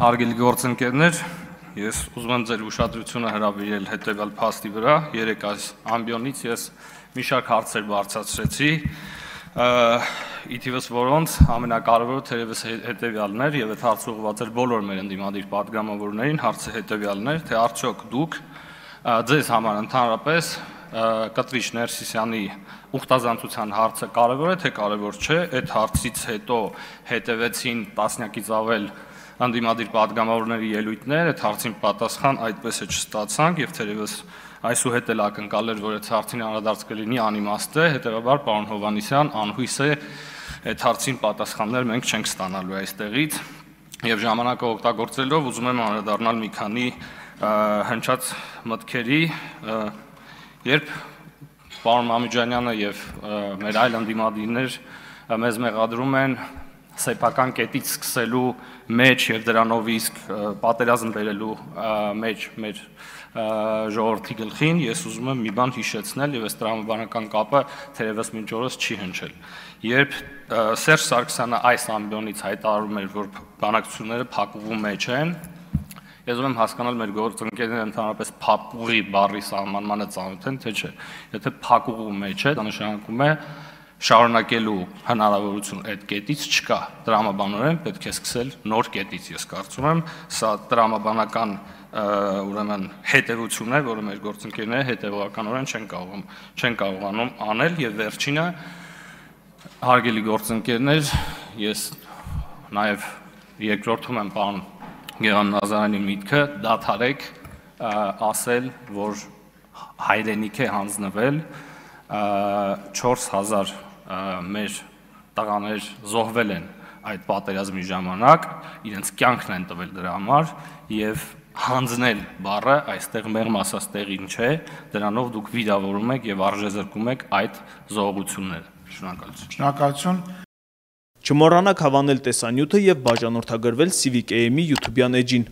Հարգելի գործընկերներ, ես ուզում եմ ձեր ուշադրությունը հրավիրել հետևյալ փաստի վրա։ Երեք այս ամբիոնից ես մի շարք հարցեր բարձրացրեցի, ի թիվս որոնց ամենակարևորը թերևս հետևյալն էր, եւ այդ հարցը ուղղված էր բոլոր մեր ընդդիմադիր պատգամավորներին, հարցը հետևյալն էր, թե արդյոք դուք ձեզ համար ընդհանրապես Կտրիչ Ներսիսյանի ուխտազանցության հարցը կարևոր է, թե կարևոր չէ։ Այդ հարցից հետո հետևեցին տասնյակից ավել ընդդիմադիր պատգամավորների ելույթներ, այդ հարցին պատասխան այդպես է չստացանք, եւ թերևս այսուհետ էլ ակնկալ էր, որ այդ հարցին անդրադարձ կլինի անիմաստ է, հետեւաբար պարոն Հովհաննիսյան, անհույս է այդ հարցին պատասխաններ մենք չենք ստանալու այստեղից, եւ ժամանակը օգտագործելով ուզում եմ անդրադառնալ մի քանի հնչած մտքերի, երբ պարոն Մամիջանյանը եւ մեր այլ ընդդիմադիրներ մեզ մեղադրում են սեփական կետից սկսելու մեջ եւ դրանով իսկ պատերազմ բերելու մեջ մեր ժողովրդի գլխին, ես ուզում եմ մի բան հիշեցնել եւ այս տրամաբանական կապը թերևս մինչ օրս չի հնչել։ Երբ Սերժ Սարգսյանը այս ամբիոնից հայտարարում էր, որ բանակցությունները փակուղու մեջ են, ես ուզում եմ հասկանալ մեր գործընկերները ընդհանրապես փակուղի բառի սահմանմանը ծանոթ են, թե չէ։ Եթե փակուղու մեջ է, դա նշանակում է շարունակելու հնարավորություն այդ կետից չկա, տրամաբանորեն պետք է սկսել նոր կետից, ես կարծում եմ, սա տրամաբանական ուրեմն հետևություն է, որը մեր գործընկերները հետևողականորեն չեն կարողանում անել, եւ վերջինը, հարգելի գործընկերներ, ես նաեւ երկրորդում եմ պարոն Գեղամ Նազարյանի միտքը, դադարեք ասել, որ հայրենիք է հանձնվել 4000 մեր տղաներ զոհվել են այդ պատերազմի ժամանակ, իրենց կյանքն են տվել դրա համար, եւ հանձնել բառը այստեղ մեղմ ասած տեղին չէ, դրանով դուք վիրավորում եք եւ արժեզրկում եք այդ զոհությունները։ Շնորհակալություն։ Շնորհակալություն։ Չմոռանաք հավանել տեսանյութը եւ բաժանորդագրվել Civic AM-ի YouTube-յան էջին։